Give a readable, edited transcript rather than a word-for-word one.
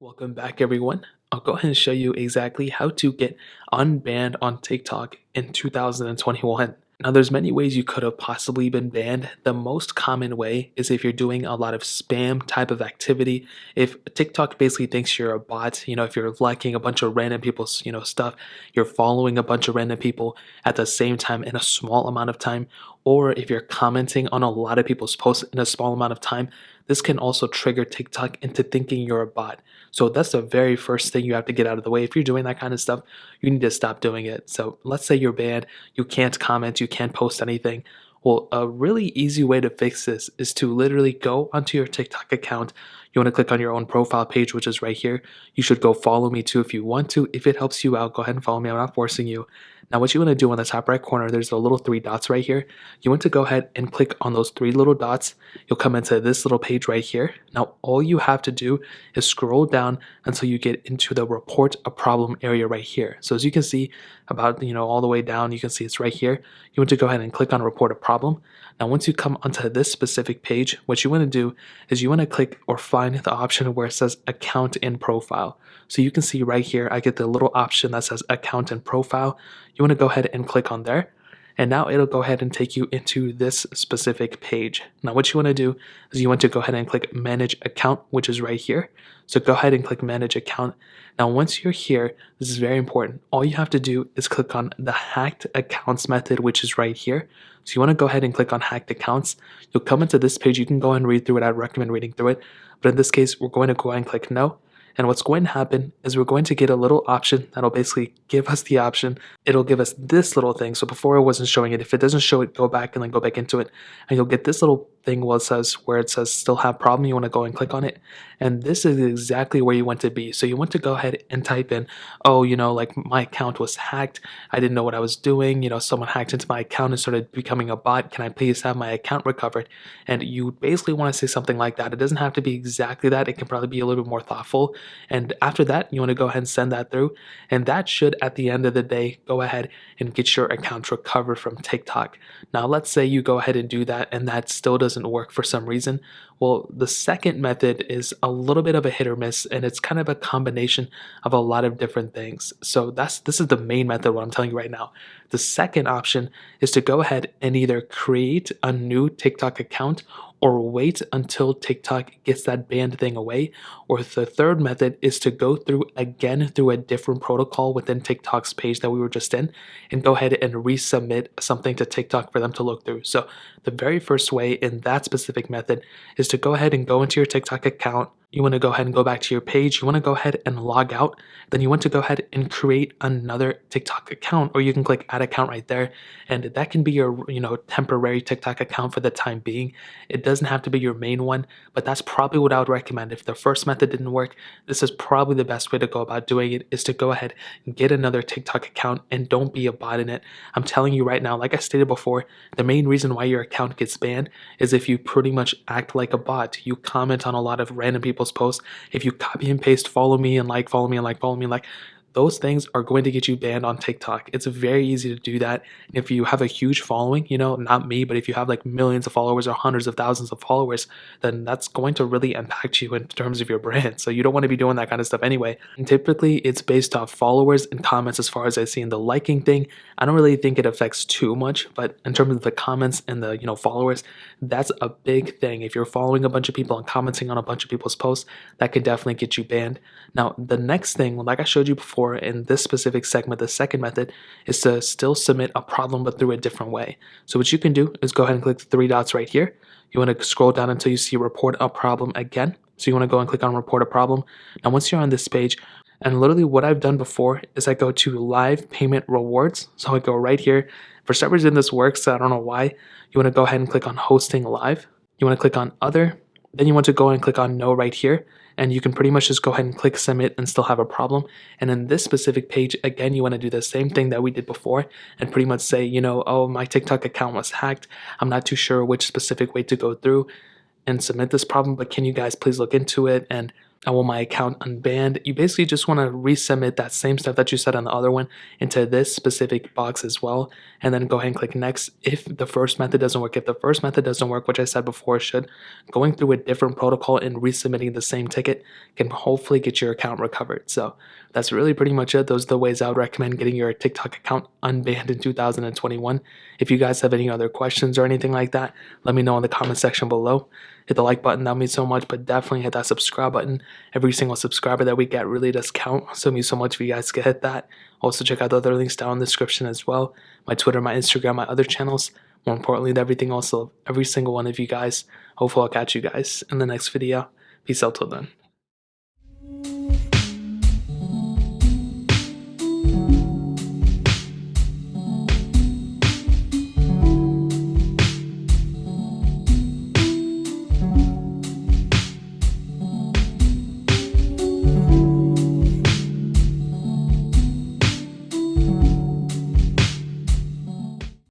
Welcome back, everyone. I'll go ahead and show you exactly how to get unbanned on TikTok in 2021. Now, there's many ways you could have possibly been banned. The most common way is if you're doing a lot of spam type of activity. If TikTok basically thinks you're a bot, if you're liking a bunch of random people's, stuff, you're following a bunch of random people at the same time in a small amount of time, or if you're commenting on a lot of people's posts in a small amount of time, this can also trigger TikTok into thinking you're a bot. So that's the very first thing you have to get out of the way. If you're doing that kind of stuff, you need to stop doing it. So let's say you're banned, you can't comment, you can't post anything. Well, a really easy way to fix this is to literally go onto your TikTok account. You want to click on your own profile page, which is right here. You should go follow me too if you want to. If it helps you out, go ahead and follow me. I'm not forcing you. Now, what you want to do on the top right corner, there's the little three dots right here. You want to go ahead and click on those three little dots. You'll come into this little page right here. Now, all you have to do is scroll down until you get into the report a problem area right here. So as you can see about, all the way down, you can see it's right here. You want to go ahead and click on report a problem. Now, once you come onto this specific page, what you want to do is you want to click or find the option where it says account and profile. So you can see right here, I get the little option that says account and profile. You want to go ahead and click on there. And now it'll go ahead and take you into this specific page. Now what you want to do is you want to go ahead and click manage account, which is right here. So go ahead and click manage account. Now once you're here, this is very important. All you have to do is click on the hacked accounts method, which is right here. So you want to go ahead and click on hacked accounts. You'll come into this page. You can go and read through it. I'd recommend reading through it. But in this case, we're going to go ahead and click no. And what's going to happen is we're going to get a little option that'll basically give us the option. It'll give us this little thing. So before it wasn't showing it. If it doesn't show it, go back and then go back into it. And you'll get this little thing where it says still have problem. You want to go and click on it. And this is exactly where you want to be. So you want to go ahead and type in, oh, like my account was hacked. I didn't know what I was doing. Someone hacked into my account and started becoming a bot. Can I please have my account recovered? And you basically want to say something like that. It doesn't have to be exactly that. It can probably be a little bit more thoughtful. And after that, you want to go ahead and send that through. And that should, at the end of the day, go ahead and get your account recovered from TikTok. Now, let's say you go ahead and do that and that still doesn't work for some reason. Well, the second method is a little bit of a hit or miss, and it's kind of a combination of a lot of different things. So this is the main method, what I'm telling you right now. The second option is to go ahead and either create a new TikTok account or wait until TikTok gets that banned thing away. Or the third method is to go through again through a different protocol within TikTok's page that we were just in and go ahead and resubmit something to TikTok for them to look through. So the very first way in that specific method is to go ahead and go into your TikTok account. You want to go ahead and go back to your page. You want to go ahead and log out. Then you want to go ahead and create another TikTok account, or you can click add account right there. And that can be your, temporary TikTok account for the time being. It doesn't have to be your main one, but that's probably what I would recommend. If the first method didn't work, this is probably the best way to go about doing it, is to go ahead and get another TikTok account and don't be a bot in it. I'm telling you right now, like I stated before, the main reason why your account gets banned is if you pretty much act like a bot. You comment on a lot of random people's posts. If you copy and paste follow me and like, follow me and like, follow me and like, those things are going to get you banned on TikTok. It's very easy to do that. If you have a huge following, not me, but if you have like millions of followers or hundreds of thousands of followers, then that's going to really impact you in terms of your brand. So you don't want to be doing that kind of stuff anyway. And typically it's based off followers and comments as far as I see in the liking thing. I don't really think it affects too much, but in terms of the comments and the, followers, that's a big thing. If you're following a bunch of people and commenting on a bunch of people's posts, that could definitely get you banned. Now, the next thing, like I showed you before, in this specific segment, the second method is to still submit a problem but through a different way. So what you can do is go ahead and click the three dots right here. You want to scroll down until you see report a problem again. So you want to go and click on report a problem. Now once you're on this page, and literally what I've done before is I go to live payment rewards. So I go right here. For some reason this works, so I don't know why. You want to go ahead and click on hosting live. You want to click on other. Then you want to go and click on no right here. And you can pretty much just go ahead and click submit and still have a problem. And in this specific page, again, you want to do the same thing that we did before and pretty much say, oh, my TikTok account was hacked. I'm not too sure which specific way to go through and submit this problem, but can you guys please look into it and I want my account unbanned. You basically just want to resubmit that same stuff that you said on the other one into this specific box as well, and then go ahead and click next. If the first method doesn't work, which I said before should, going through a different protocol and resubmitting the same ticket can hopefully get your account recovered. So that's really pretty much it. Those are the ways I would recommend getting your TikTok account unbanned in 2021. If you guys have any other questions or anything like that, let me know in the comment section below. Hit the like button, that means so much, but definitely hit that subscribe button. Every single subscriber that we get really does count, so it means so much if you guys can hit that. Also check out the other links down in the description as well. My Twitter, my Instagram, my other channels. More importantly than everything else, every single one of you guys. Hopefully I'll catch you guys in the next video. Peace out till then.